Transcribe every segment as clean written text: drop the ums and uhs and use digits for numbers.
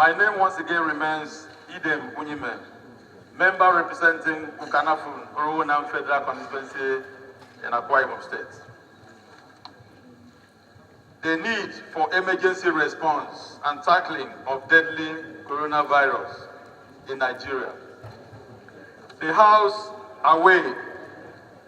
My name once again remains Idem Unyime, member representing Ukanafun, Orowonam Federal Constituency in Akwa Ibom State. The need for emergency response and tackling of deadly coronavirus in Nigeria. The House aware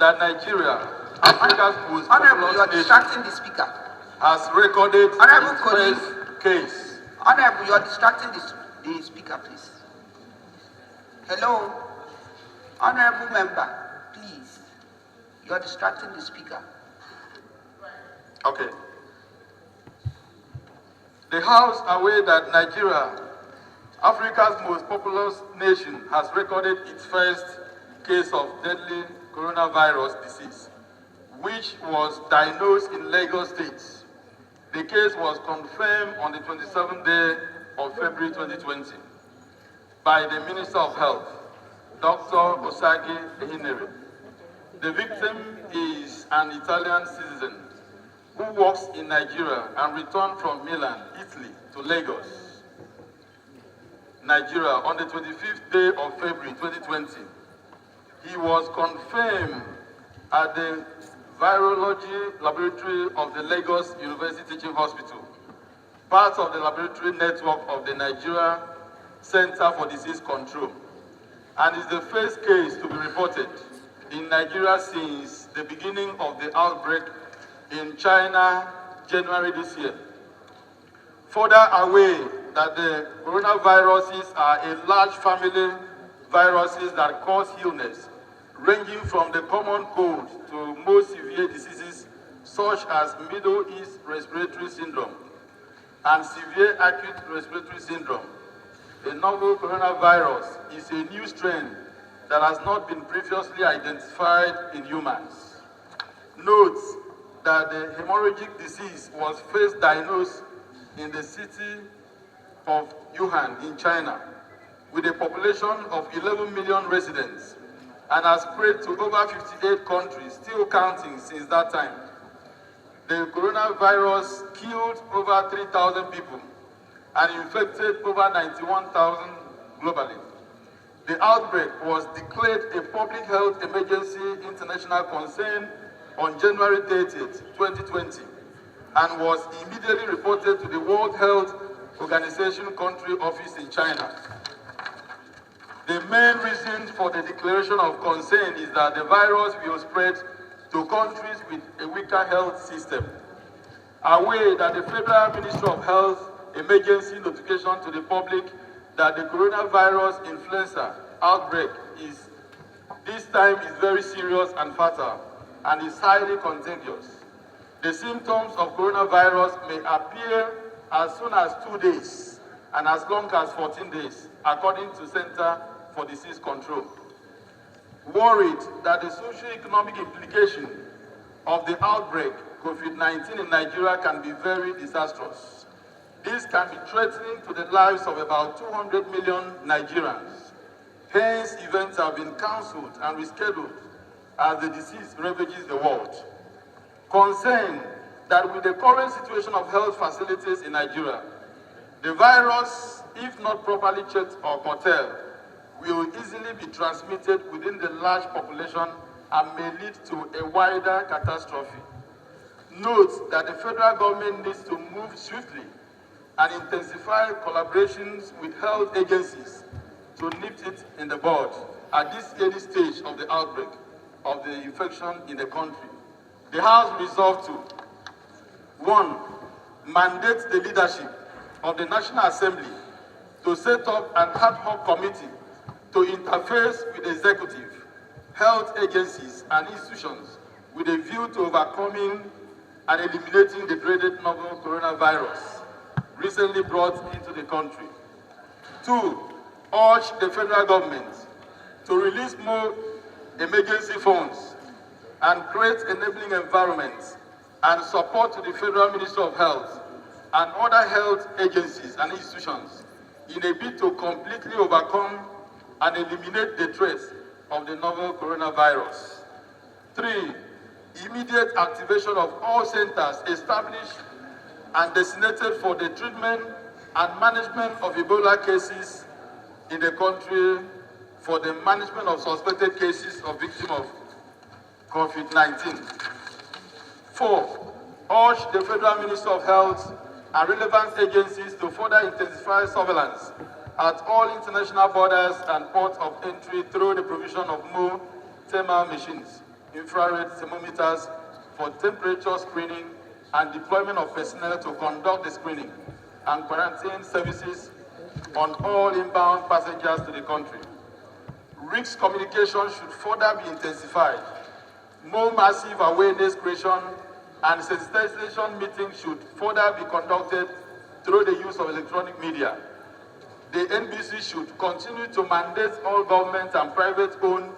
that Nigeria, Africa's most populous distracting the speaker. has recorded its first case. Honorable, you are distracting the speaker, please. Hello? Honorable member, please. You are distracting the speaker. Okay. The House aware that Nigeria, Africa's most populous nation, has recorded its first case of deadly coronavirus disease, which was diagnosed in Lagos State. The case was confirmed on the 27th day of February 2020 by the Minister of Health, Dr. Osagi Ehinere. The victim is an Italian citizen who works in Nigeria and returned from Milan, Italy to Lagos, Nigeria on the 25th day of February 2020. He was confirmed at the Virology Laboratory of the Lagos University Teaching Hospital, part of the laboratory network of the Nigeria Center for Disease Control, and is the first case to be reported in Nigeria since the beginning of the outbreak in China, January this year. Further aware that the coronaviruses are a large family viruses that cause illness, ranging from the common cold to more severe diseases such as Middle East Respiratory Syndrome and severe acute respiratory syndrome. The novel coronavirus is a new strain that has not been previously identified in humans. Note that the hemorrhagic disease was first diagnosed in the city of Wuhan in China, with a population of 11 million residents, and has spread to over 58 countries, still counting since that time. The coronavirus killed over 3,000 people and infected over 91,000 globally. The outbreak was declared a public health emergency international concern on January 30th, 2020, and was immediately reported to the World Health Organization country office in China. The main reason for the declaration of concern is that the virus will spread to countries with a weaker health system. Aware that the Federal Ministry of Health emergency notification to the public that the coronavirus influenza outbreak this time is very serious and fatal and is highly contagious. The symptoms of coronavirus may appear as soon as 2 days and as long as 14 days, according to Center for Disease Control. Worried that the socio-economic implication of the outbreak COVID-19 in Nigeria can be very disastrous. This can be threatening to the lives of about 200 million Nigerians. Hence, events have been cancelled and rescheduled as the disease ravages the world. Concerned that with the current situation of health facilities in Nigeria, the virus, if not properly checked or curtailed, will easily be transmitted within the large population and may lead to a wider catastrophe. Note that the federal government needs to move swiftly and intensify collaborations with health agencies to nip it in the bud at this early stage of the outbreak of the infection in the country. The House resolved to 1. Mandate the leadership of the National Assembly to set up an ad hoc committee to interface with executive, health agencies and institutions with a view to overcoming and eliminating the dreaded novel coronavirus recently brought into the country. 2. Urge the federal government to release more emergency funds and create enabling environments and support to the Federal Ministry of Health and other health agencies and institutions in a bid to completely overcome and eliminate the threat of the novel coronavirus. 3. Immediate activation of all centers established and designated for the treatment and management of Ebola cases in the country for the management of suspected cases of victims of COVID-19. 4. Urge the Federal Ministry of Health and relevant agencies to further intensify surveillance at all international borders and ports of entry through the provision of more thermal machines, infrared thermometers for temperature screening, and deployment of personnel to conduct the screening and quarantine services on all inbound passengers to the country. Risk communication should further be intensified. More massive awareness creation and sensitization meetings should further be conducted through the use of electronic media. The NBC should continue to mandate all government and private-owned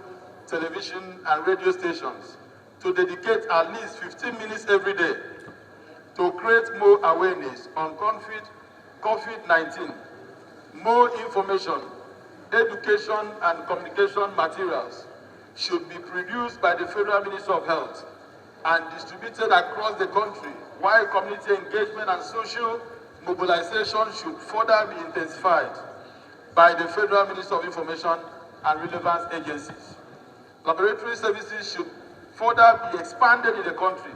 television and radio stations to dedicate at least 15 minutes every day to create more awareness on COVID-19. More information, education, and communication materials should be produced by the Federal Ministry of Health and distributed across the country, while community engagement and social mobilization should further be intensified by the Federal Ministry of Information and relevant agencies. Laboratory services should further be expanded in the country.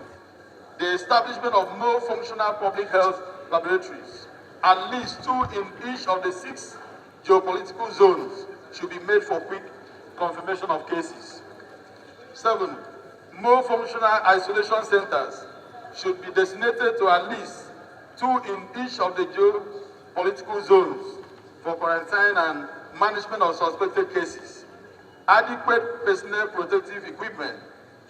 The establishment of more functional public health laboratories, at least 2 in each of the 6 geopolitical zones, should be made for quick confirmation of cases. 7. More functional isolation centers should be designated to at least 2 in each of the geopolitical zones for quarantine and management of suspected cases. Adequate personal protective equipment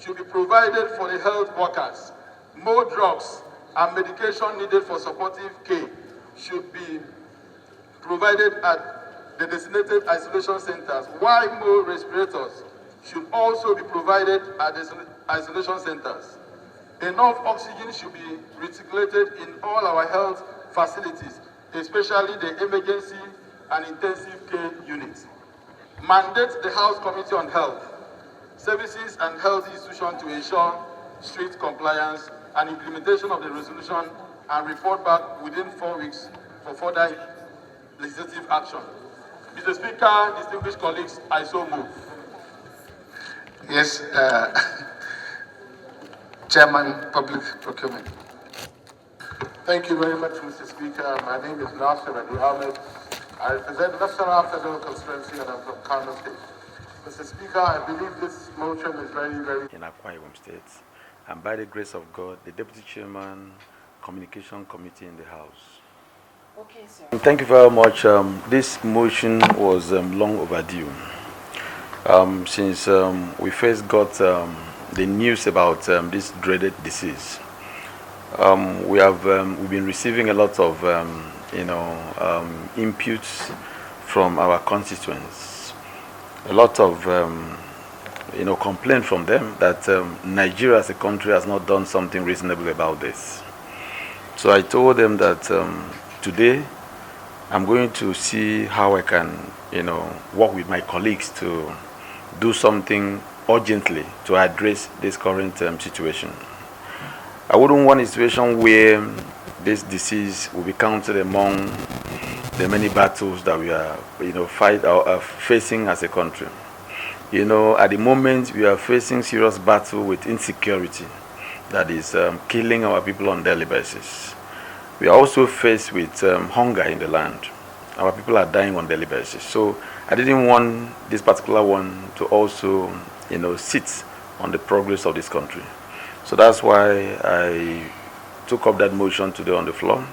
should be provided for the health workers. More drugs and medication needed for supportive care should be provided at the designated isolation centers, while more respirators should also be provided at the isolation centers. Enough oxygen should be recirculated in all our health facilities, especially the emergency and intensive care units. Mandate the House Committee on Health Services and Health Institutions to ensure strict compliance and implementation of the resolution and report back within 4 weeks for further legislative action. Mr. Speaker, distinguished colleagues, I so move. Yes, Chairman, Public Procurement. Thank you very much, Mr. Speaker. My name is Nasser Ali Ahmed. I represent National Federal Constituency and I'm from Kano State. Mr. Speaker, I believe this motion is very in Akwa, Ibom State, and by the grace of God, the Deputy Chairman, Communication Committee in the House. Okay, sir. Thank you very much. This motion was long overdue. Since we first got the news about this dreaded disease, we've been receiving a lot of inputs from our constituents, a lot of complaint from them that Nigeria as a country has not done something reasonable about this. So I told them that today I'm going to see how I can work with my colleagues to do something urgently to address this current situation. I wouldn't want a situation where this disease will be counted among the many battles that we are facing as a country. At the moment we are facing serious battle with insecurity that is killing our people on a daily basis. We are also faced with hunger in the land. Our people are dying on a daily basis. So I didn't want this particular one to also sit on the progress of this country. So that's why I took up that motion today on the floor.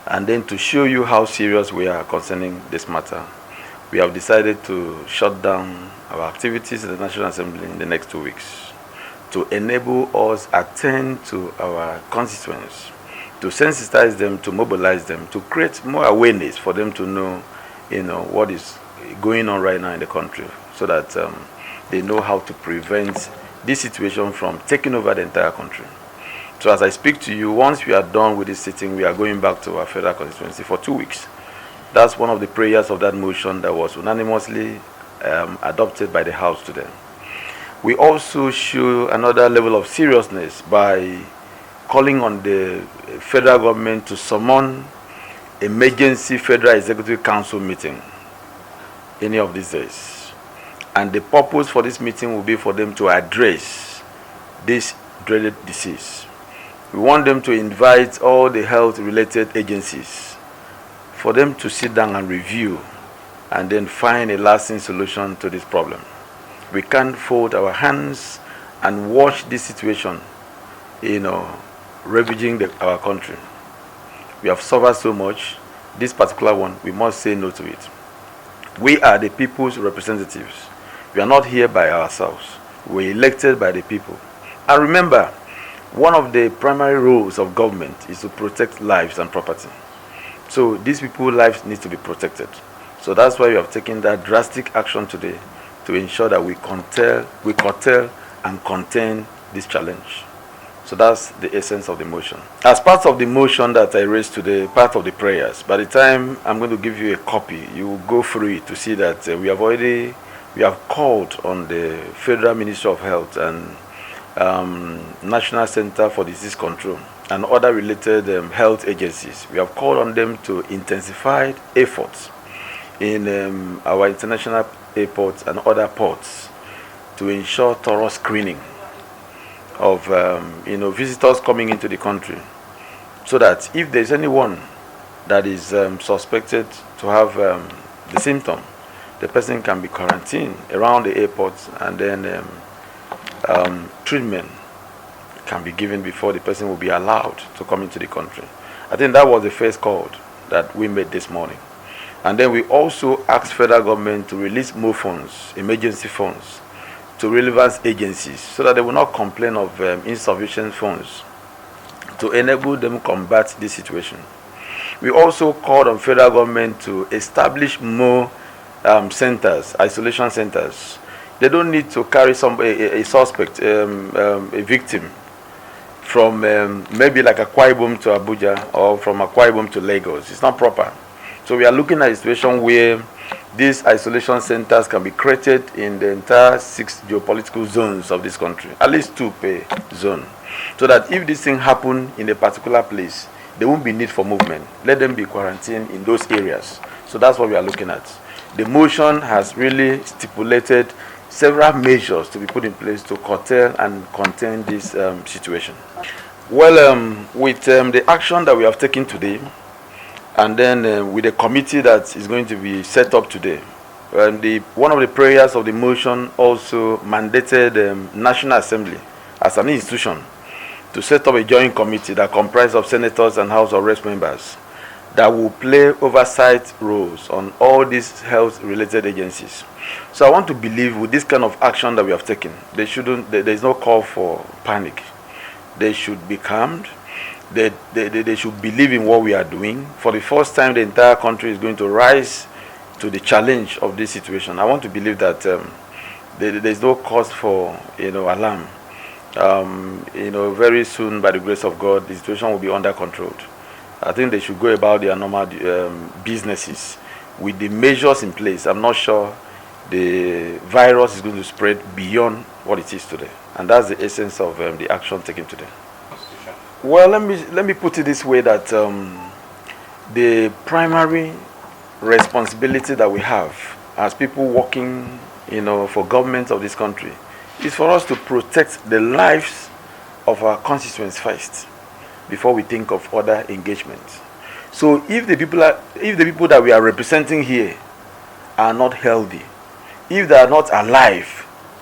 And then to show you how serious we are concerning this matter, we have decided to shut down our activities in the National Assembly in the next 2 weeks to enable us attend to our constituents, to sensitize them, to mobilize them, to create more awareness for them to know, what is going on right now in the country, so that they know how to prevent this situation from taking over the entire country. So as I speak to you, once we are done with this sitting, we are going back to our federal constituency for 2 weeks. That's one of the prayers of that motion that was unanimously adopted by the House today. We also show another level of seriousness by calling on the federal government to summon emergency Federal Executive Council meeting any of these days. And the purpose for this meeting will be for them to address this dreaded disease. We want them to invite all the health-related agencies for them to sit down and review and then find a lasting solution to this problem. We can't fold our hands and watch this situation, ravaging our country. We have suffered so much. This particular one, we must say no to it. We are the people's representatives. We are not here by ourselves. We are elected by the people. And remember, one of the primary roles of government is to protect lives and property. So these people's lives need to be protected. So that's why we have taken that drastic action today to ensure that we curtail and contain this challenge. So that's the essence of the motion. As part of the motion that I raised today, part of the prayers, by the time I'm going to give you a copy, you will go through it to see that we have called on the Federal Ministry of Health and National Center for Disease Control and other related health agencies. We have called on them to intensify efforts in our international airports and other ports to ensure thorough screening of visitors coming into the country, so that if there's anyone that is suspected to have the symptom, the person can be quarantined around the airports, and then treatment can be given before the person will be allowed to come into the country. I think that was the first call that we made this morning. And then we also asked federal government to release more funds, emergency funds, to relevant agencies, so that they will not complain of insufficient funds to enable them combat this situation. We also called on federal government to establish more centers, isolation centers. They don't need to carry a suspect, a victim, from maybe like Akwa Ibom to Abuja or from Akwa Ibom to Lagos. It's not proper. So we are looking at a situation where these isolation centers can be created in the entire 6 geopolitical zones of this country, at least 2 per zone, so that if this thing happen in a particular place, there won't be need for movement. Let them be quarantined in those areas. So that's what we are looking at. The motion has really stipulated several measures to be put in place to curtail and contain this situation. Well, with the action that we have taken today, and then with the committee that is going to be set up today, and one of the prayers of the motion also mandated National Assembly as an institution to set up a joint committee that comprises of senators and House of Reps members that will play oversight roles on all these health-related agencies. So I want to believe with this kind of action that we have taken, there is no call for panic. They should be calmed. They should believe in what we are doing. For the first time, the entire country is going to rise to the challenge of this situation. I want to believe that there is no cause for alarm. Very soon, by the grace of God, the situation will be under control. I think they should go about their normal businesses with the measures in place. I'm not sure the virus is going to spread beyond what it is today, and that's the essence of the action taken today. Well, let me put it this way, that the primary responsibility that we have as people working, for government of this country, is for us to protect the lives of our constituents first, before we think of other engagements. So if the people that we are representing here are not healthy, if they are not alive,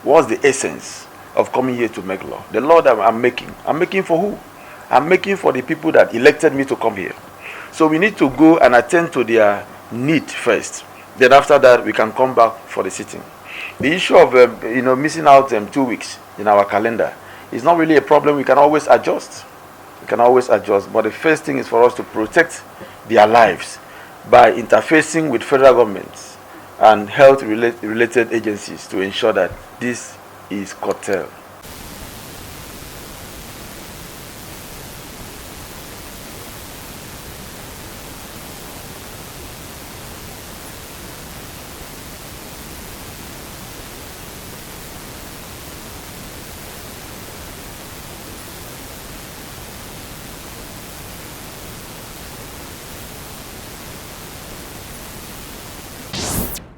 what's the essence of coming here to make law? The law that I'm making for who? I'm making for the people that elected me to come here. So we need to go and attend to their need first. Then after that, we can come back for the sitting. The issue of missing out 2 weeks in our calendar is not really a problem. We can always adjust. But the first thing is for us to protect their lives by interfacing with federal governments and health-related agencies to ensure that this is curtailed. News.